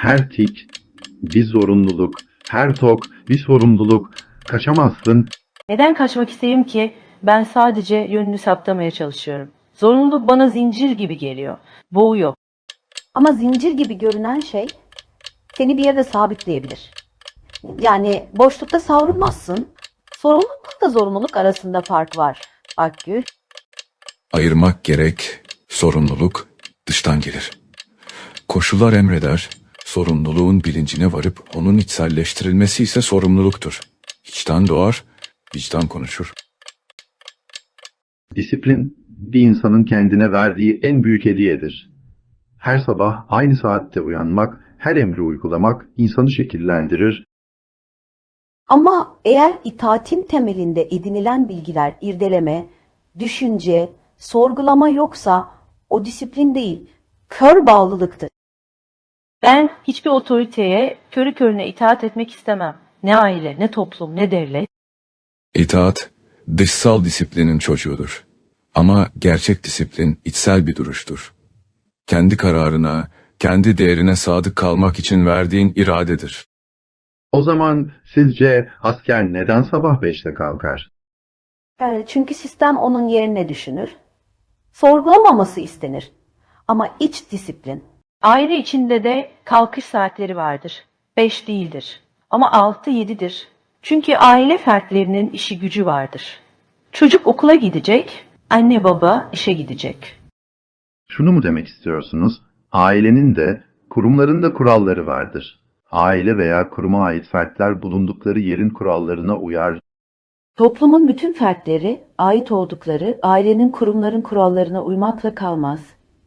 Her tik bir zorunluluk, her tok bir sorumluluk. Kaçamazsın. Neden kaçmak isteyeyim ki? Ben sadece yönünü saptamaya çalışıyorum. Zorunluluk bana zincir gibi geliyor. Boğuyor. Ama zincir gibi görünen şey seni bir yere sabitleyebilir. Yani boşlukta savrulmazsın. Sorumlulukla zorunluluk arasında fark var. Akgül. Ayırmak gerek, sorumluluk dıştan gelir. Koşullar emreder, sorumluluğun bilincine varıp onun içselleştirilmesi ise sorumluluktur. İçten doğar, vicdan konuşur. Disiplin bir insanın kendine verdiği en büyük hediyedir. Her sabah aynı saatte uyanmak, her emri uygulamak insanı şekillendirir. Ama eğer itaatin temelinde edinilen bilgiler, irdeleme, düşünce, sorgulama yoksa o disiplin değil, kör bağlılıktır. Ben hiçbir otoriteye körü körüne itaat etmek istemem. Ne aile, ne toplum, ne devlet. İtaat, dışsal disiplinin çocuğudur. Ama gerçek disiplin içsel bir duruştur. Kendi kararına, kendi değerine sadık kalmak için verdiğin iradedir. O zaman sizce asker neden sabah 5'te kalkar? Çünkü sistem onun yerine düşünür. Sorgulamaması istenir. Ama iç disiplin, Aile içinde de kalkış saatleri vardır. 5 değildir. Ama 6-7'dir. Çünkü aile fertlerinin işi gücü vardır. Çocuk okula gidecek, anne baba işe gidecek. Şunu mu demek istiyorsunuz? Ailenin de, kurumların da kuralları vardır. Aile veya kuruma ait fertler bulundukları yerin kurallarına uyar. toplumun bütün fertleri ait oldukları ailenin kurumların kurallarına uymakla kalmaz.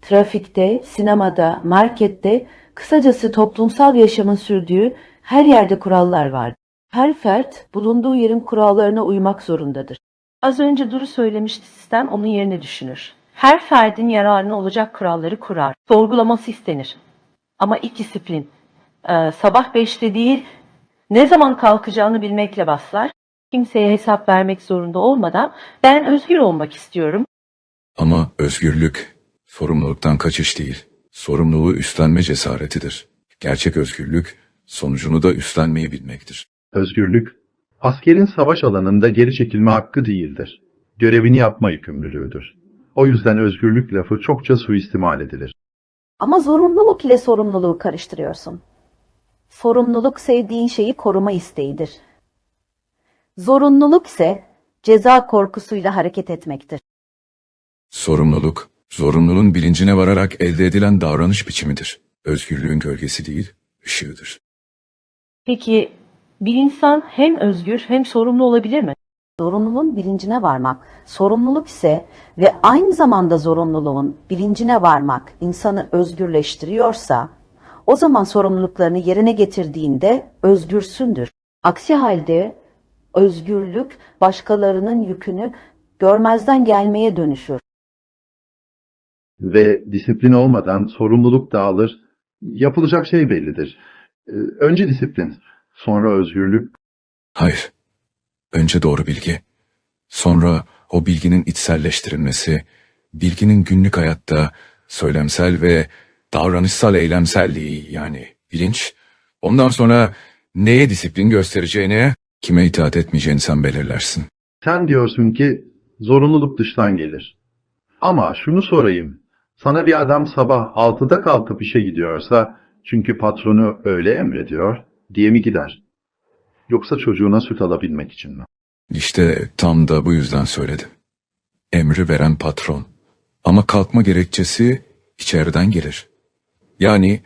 Trafikte, sinemada, markette, kısacası toplumsal yaşamın sürdüğü her yerde kurallar vardır. Her fert bulunduğu yerin kurallarına uymak zorundadır. Az önce Duru söylemişti, sistem onun yerine düşünür. Her ferdin yararına olacak kuralları kurar. Sorgulaması istenir. Ama ilk disiplin sabah 5'te değil, ne zaman kalkacağını bilmekle başlar. Kimseye hesap vermek zorunda olmadan ben özgür olmak istiyorum. Ama özgürlük, sorumluluktan kaçış değil, sorumluluğu üstlenme cesaretidir. Gerçek özgürlük, sonucunu da üstlenmeyi bilmektir. Özgürlük, askerin savaş alanında geri çekilme hakkı değildir. Görevini yapma yükümlülüğüdür. O yüzden özgürlük lafı çokça suistimal edilir. Ama zorunluluk ile sorumluluğu karıştırıyorsun. Sorumluluk sevdiğin şeyi koruma isteğidir. Zorunluluk ise ceza korkusuyla hareket etmektir. Sorumluluk, zorunluluğun bilincine vararak elde edilen davranış biçimidir. Özgürlüğün gölgesi değil, ışığıdır. Peki bir insan hem özgür hem sorumlu olabilir mi? Zorunluluğun bilincine varmak, sorumluluk ise ve aynı zamanda zorunluluğun bilincine varmak insanı özgürleştiriyorsa, o zaman sorumluluklarını yerine getirdiğinde özgürsündür. Aksi halde özgürlük başkalarının yükünü görmezden gelmeye dönüşür. Ve disiplin olmadan sorumluluk dağılır. Yapılacak şey bellidir. Önce disiplin, sonra özgürlük. Hayır, önce doğru bilgi, sonra o bilginin içselleştirilmesi, bilginin günlük hayatta söylemsel ve davranışsal eylemselliği yani bilinç, ondan sonra neye disiplin göstereceğini, kime itaat etmeyeceğini sen belirlersin. Sen diyorsun ki zorunluluk dıştan gelir. Ama şunu sorayım. Sana bir adam sabah 6'da kalkıp işe gidiyorsa çünkü patronu öyle emrediyor diye mi gider? Yoksa çocuğuna süt alabilmek için mi? İşte tam da bu yüzden söyledim. Emri veren patron. Ama kalkma gerekçesi içeriden gelir. Yani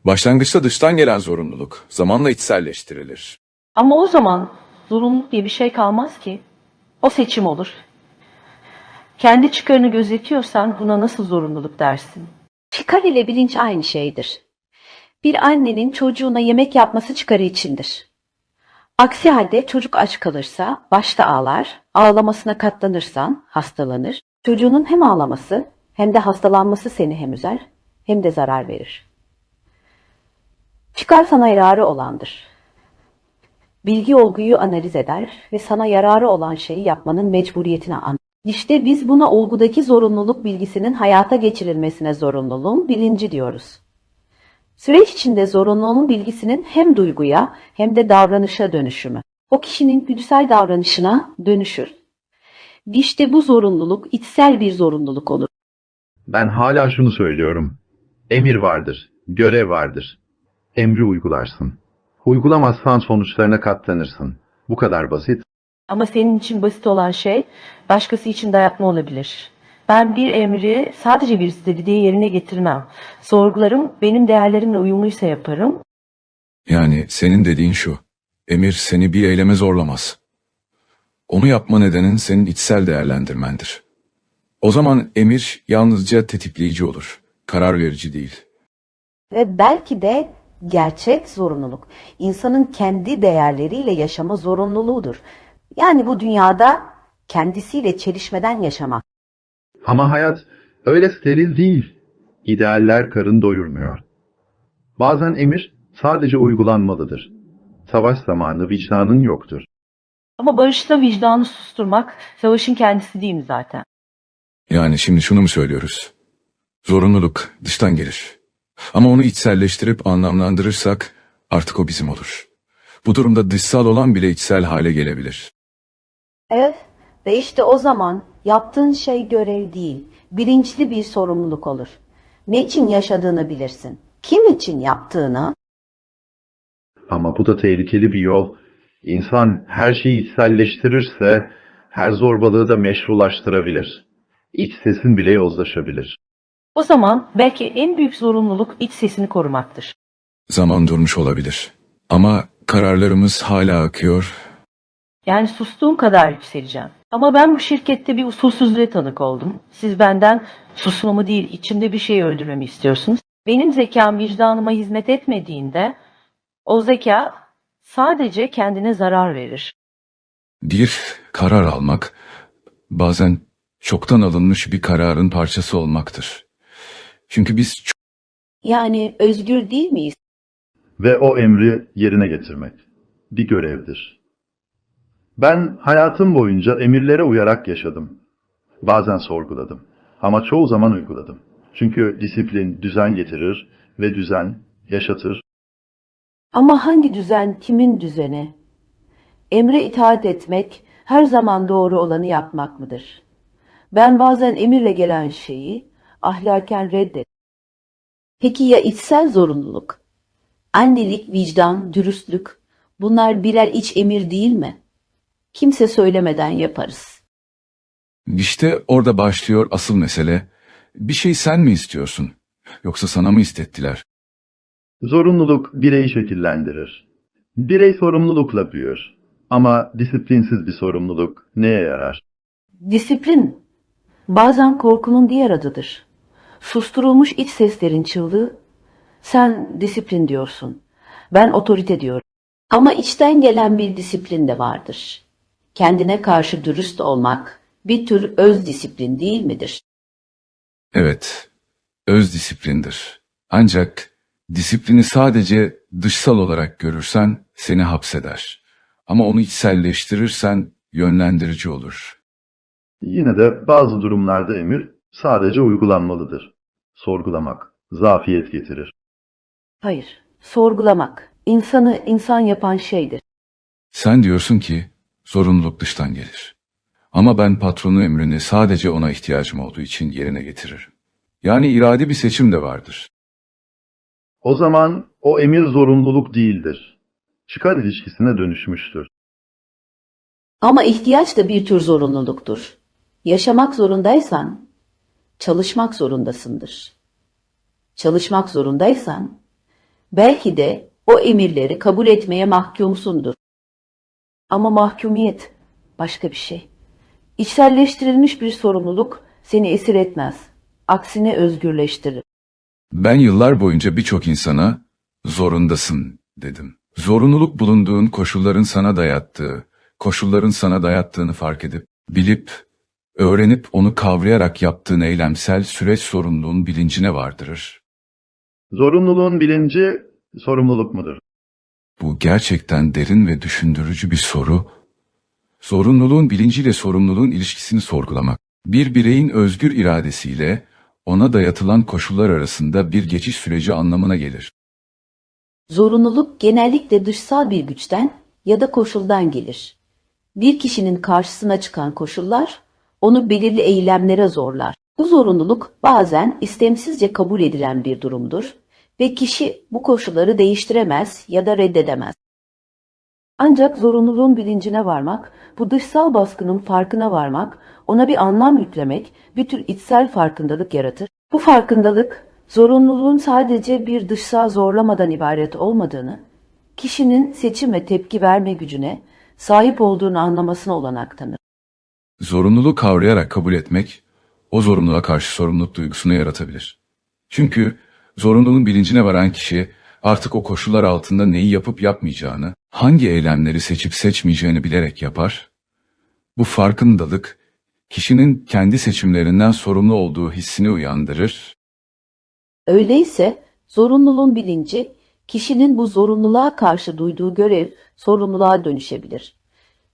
başlangıçta dıştan gelen zorunluluk zamanla içselleştirilir. Ama o zaman zorunluluk diye bir şey kalmaz ki. O seçim olur. Kendi çıkarını gözetiyorsan buna nasıl zorunluluk dersin? Çıkar ile bilinç aynı şeydir. Bir annenin çocuğuna yemek yapması çıkarı içindir. Aksi halde çocuk aç kalırsa başta ağlar, ağlamasına katlanırsan hastalanır. Çocuğunun hem ağlaması hem de hastalanması seni hem üzer hem de zarar verir. Çıkar sana yararı olandır. Bilgi olguyu analiz eder ve sana yararı olan şeyi yapmanın mecburiyetini anlar. İşte biz buna olgudaki zorunluluk bilgisinin hayata geçirilmesine zorunluluğun bilinci diyoruz. Süreç içinde zorunluluğun bilgisinin hem duyguya hem de davranışa dönüşümü. O kişinin güdüsel davranışına dönüşür. İşte bu zorunluluk içsel bir zorunluluk olur. Ben hala şunu söylüyorum. Emir vardır, görev vardır. Emri uygularsın. Uygulamazsan sonuçlarına katlanırsın. Bu kadar basit. Ama senin için basit olan şey başkası için dayatma olabilir. Ben bir emri sadece birisi dedi diye yerine getirmem. Sorgularım, benim değerlerimle uyumluysa yaparım. Yani senin dediğin şu, emir seni bir eyleme zorlamaz. Onu yapma nedenin senin içsel değerlendirmendir. O zaman emir yalnızca tetikleyici olur, karar verici değil. Ve belki de gerçek zorunluluk, insanın kendi değerleriyle yaşama zorunluluğudur. Yani bu dünyada kendisiyle çelişmeden yaşamak. Ama hayat öyle steril değil. İdealler karın doyurmuyor. Bazen emir sadece uygulanmalıdır. Savaş zamanı vicdanın yoktur. Ama barışta vicdanı susturmak savaşın kendisi değil mi zaten? Yani şimdi şunu mu söylüyoruz? Zorunluluk dıştan gelir. Ama onu içselleştirip anlamlandırırsak artık o bizim olur. Bu durumda dışsal olan bile içsel hale gelebilir. Evet ve işte o zaman yaptığın şey görev değil, bilinçli bir sorumluluk olur. Ne için yaşadığını bilirsin, kim için yaptığını. Ama bu da tehlikeli bir yol. İnsan her şeyi içselleştirirse her zorbalığı da meşrulaştırabilir. İç sesin bile yozlaşabilir. O zaman belki en büyük zorunluluk iç sesini korumaktır. Zaman durmuş olabilir. Ama kararlarımız hala akıyor. Yani sustuğum kadar yükseleceğim. Ama ben bu şirkette bir usulsüzlüğe tanık oldum. Siz benden susmamı değil, içimde bir şey öldürmemi istiyorsunuz. Benim zekam vicdanıma hizmet etmediğinde o zeka sadece kendine zarar verir. Bir karar almak, bazen çoktan alınmış bir kararın parçası olmaktır. Çünkü biz Yani özgür değil miyiz? Ve o emri yerine getirmek bir görevdir. Ben hayatım boyunca emirlere uyarak yaşadım. Bazen sorguladım ama çoğu zaman uyguladım. Çünkü disiplin düzen getirir ve düzen yaşatır. Ama hangi düzen kimin düzeni? Emre itaat etmek her zaman doğru olanı yapmak mıdır? Ben bazen emirle gelen şeyi ahlaken reddet. Peki ya içsel zorunluluk? Annelik, vicdan, dürüstlük bunlar birer iç emir değil mi? Kimse söylemeden yaparız. işte orada başlıyor asıl mesele. Bir şey sen mi istiyorsun? Yoksa sana mı istettiler? Zorunluluk bireyi şekillendirir. Birey sorumlulukla büyür. Ama disiplinsiz bir sorumluluk neye yarar? Disiplin bazen korkunun diğer adıdır. Susturulmuş iç seslerin çığlığı, sen disiplin diyorsun, ben otorite diyorum. Ama içten gelen bir disiplin de vardır. Kendine karşı dürüst olmak bir tür öz disiplin değil midir? Evet, öz disiplindir. Ancak disiplini sadece dışsal olarak görürsen seni hapseder. Ama onu içselleştirirsen yönlendirici olur. Yine de bazı durumlarda emir sadece uygulanmalıdır. Sorgulamak zafiyet getirir. Hayır, sorgulamak insanı insan yapan şeydir. Sen diyorsun ki zorunluluk dıştan gelir. Ama ben patronun emrini sadece ona ihtiyacım olduğu için yerine getiririm. Yani iradi bir seçim de vardır. O zaman o emir zorunluluk değildir. Çıkar ilişkisine dönüşmüştür. Ama ihtiyaç da bir tür zorunluluktur. Yaşamak zorundaysan, çalışmak zorundasındır. Çalışmak zorundaysan, belki de o emirleri kabul etmeye mahkumsundur. Ama mahkumiyet başka bir şey. İçselleştirilmiş bir sorumluluk seni esir etmez. Aksine özgürleştirir. Ben yıllar boyunca birçok insana zorundasın dedim. Zorunluluk bulunduğun koşulların sana dayattığı, koşulların sana dayattığını fark edip, bilip, öğrenip onu kavrayarak yaptığın eylemsel süreç sorumluluğun bilincine vardırır. Zorunluluğun bilinci sorumluluk mudur? Bu gerçekten derin ve düşündürücü bir soru. Zorunluluğun bilinciyle sorumluluğun ilişkisini sorgulamak, bir bireyin özgür iradesiyle ona dayatılan koşullar arasında bir geçiş süreci anlamına gelir. Zorunluluk genellikle dışsal bir güçten ya da koşuldan gelir. Bir kişinin karşısına çıkan koşullar onu belirli eylemlere zorlar. Bu zorunluluk bazen istemsizce kabul edilen bir durumdur ve kişi bu koşulları değiştiremez ya da reddedemez. Ancak zorunluluğun bilincine varmak, bu dışsal baskının farkına varmak, ona bir anlam yüklemek, bir tür içsel farkındalık yaratır. Bu farkındalık, zorunluluğun sadece bir dışsal zorlamadan ibaret olmadığını, kişinin seçim ve tepki verme gücüne sahip olduğunu anlamasına olanak tanır. Zorunluluğu kavrayarak kabul etmek, o zorunluluğa karşı sorumluluk duygusunu yaratabilir. Çünkü zorunluluğun bilincine varan kişi artık o koşullar altında neyi yapıp yapmayacağını, hangi eylemleri seçip seçmeyeceğini bilerek yapar. Bu farkındalık, kişinin kendi seçimlerinden sorumlu olduğu hissini uyandırır. Öyleyse zorunluluğun bilinci, kişinin bu zorunluluğa karşı duyduğu görev sorumluluğa dönüşebilir.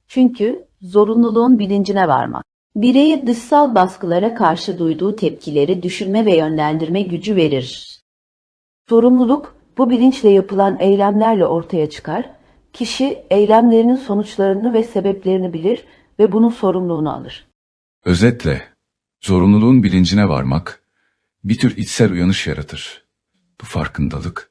Çünkü zorunluluğun bilincine varmak, bireye dışsal baskılara karşı duyduğu tepkileri düşünme ve yönlendirme gücü verir. Sorumluluk bu bilinçle yapılan eylemlerle ortaya çıkar, kişi eylemlerinin sonuçlarını ve sebeplerini bilir ve bunun sorumluluğunu alır. Özetle, zorunluluğun bilincine varmak, bir tür içsel uyanış yaratır. Bu farkındalık,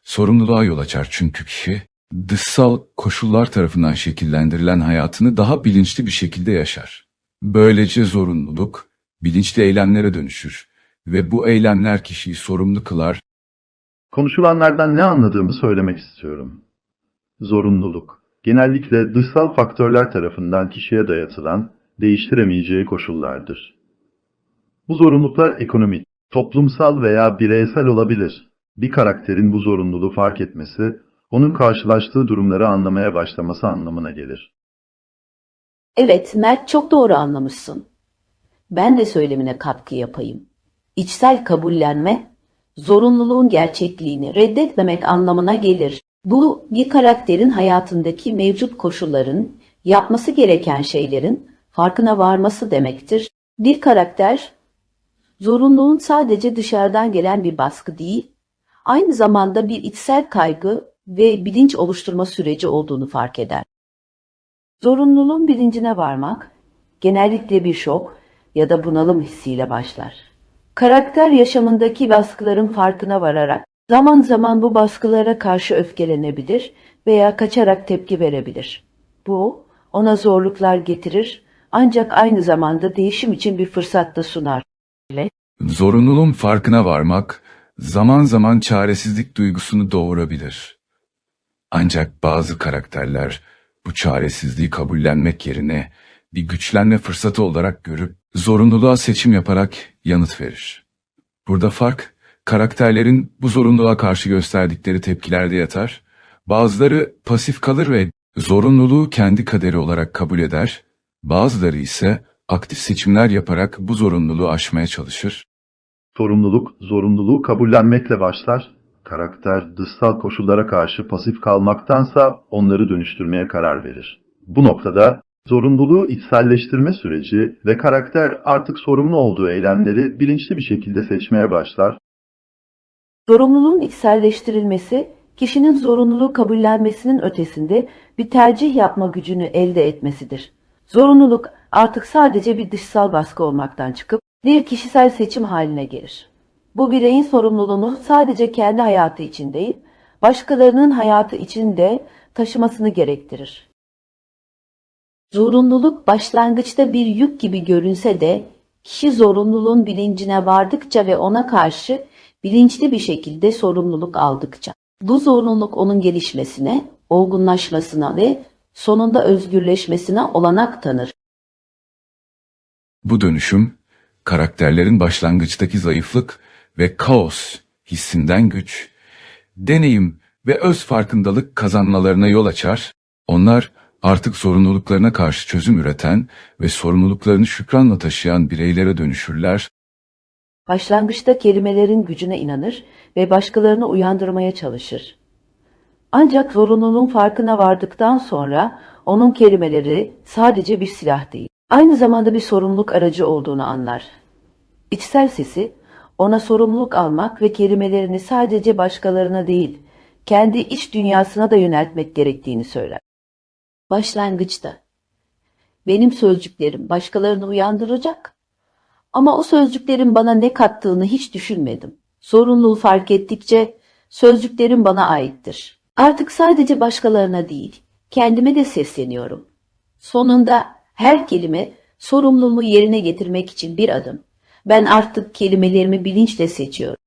sorumluluğa yol açar çünkü kişi, dışsal koşullar tarafından şekillendirilen hayatını daha bilinçli bir şekilde yaşar. Böylece zorunluluk, bilinçli eylemlere dönüşür ve bu eylemler kişiyi sorumlu kılar. Konuşulanlardan ne anladığımı söylemek istiyorum. Zorunluluk, genellikle dışsal faktörler tarafından kişiye dayatılan, değiştiremeyeceği koşullardır. Bu zorunluluklar ekonomik, toplumsal veya bireysel olabilir. Bir karakterin bu zorunluluğu fark etmesi, onun karşılaştığı durumları anlamaya başlaması anlamına gelir. Evet, Mert, çok doğru anlamışsın. Ben de söylemine katkı yapayım. İçsel kabullenme, zorunluluğun gerçekliğini reddetmemek anlamına gelir. Bu, bir karakterin hayatındaki mevcut koşulların, yapması gereken şeylerin farkına varması demektir. Bir karakter, zorunluluğun sadece dışarıdan gelen bir baskı değil, aynı zamanda bir içsel kaygı ve bilinç oluşturma süreci olduğunu fark eder. Zorunluluğun bilincine varmak, genellikle bir şok ya da bunalım hissiyle başlar. Karakter yaşamındaki baskıların farkına vararak, zaman zaman bu baskılara karşı öfkelenebilir veya kaçarak tepki verebilir. Bu, ona zorluklar getirir ancak aynı zamanda değişim için bir fırsat da sunar. Zorunluluğun farkına varmak, zaman zaman çaresizlik duygusunu doğurabilir. Ancak bazı karakterler bu çaresizliği kabullenmek yerine bir güçlenme fırsatı olarak görüp zorunluluğa seçim yaparak yanıt verir. Burada fark, karakterlerin bu zorunluluğa karşı gösterdikleri tepkilerde yatar. Bazıları pasif kalır ve zorunluluğu kendi kaderi olarak kabul eder. Bazıları ise aktif seçimler yaparak bu zorunluluğu aşmaya çalışır. Sorumluluk, zorunluluğu kabullenmekle başlar. Karakter, dışsal koşullara karşı pasif kalmaktansa onları dönüştürmeye karar verir. Bu noktada zorunluluğu içselleştirme süreci ve karakter artık sorumlu olduğu eylemleri bilinçli bir şekilde seçmeye başlar. Zorunluluğun içselleştirilmesi, kişinin zorunluluğu kabullenmesinin ötesinde bir tercih yapma gücünü elde etmesidir. Zorunluluk artık sadece bir dışsal baskı olmaktan çıkıp bir kişisel seçim haline gelir. Bu bireyin sorumluluğunu sadece kendi hayatı için değil, başkalarının hayatı için de taşımasını gerektirir. Zorunluluk başlangıçta bir yük gibi görünse de, kişi zorunluluğun bilincine vardıkça ve ona karşı bilinçli bir şekilde sorumluluk aldıkça, bu zorunluluk onun gelişmesine, olgunlaşmasına ve sonunda özgürleşmesine olanak tanır. Bu dönüşüm, karakterlerin başlangıçtaki zayıflık ve kaos hissinden güç, deneyim ve öz farkındalık kazanmalarına yol açar. Onlar artık sorumluluklarına karşı çözüm üreten ve sorumluluklarını şükranla taşıyan bireylere dönüşürler. Başlangıçta kelimelerin gücüne inanır ve başkalarını uyandırmaya çalışır. Ancak zorunluluğun farkına vardıktan sonra onun kelimeleri sadece bir silah değil, aynı zamanda bir sorumluluk aracı olduğunu anlar. İçsel sesi ona sorumluluk almak ve kelimelerini sadece başkalarına değil, kendi iç dünyasına da yöneltmek gerektiğini söyler. Başlangıçta benim sözcüklerim başkalarını uyandıracak ama o sözcüklerin bana ne kattığını hiç düşünmedim. Zorunluluğu fark ettikçe sözcüklerim bana aittir. Artık sadece başkalarına değil, kendime de sesleniyorum. Sonunda her kelime sorumluluğumu yerine getirmek için bir adım. Ben artık kelimelerimi bilinçle seçiyorum.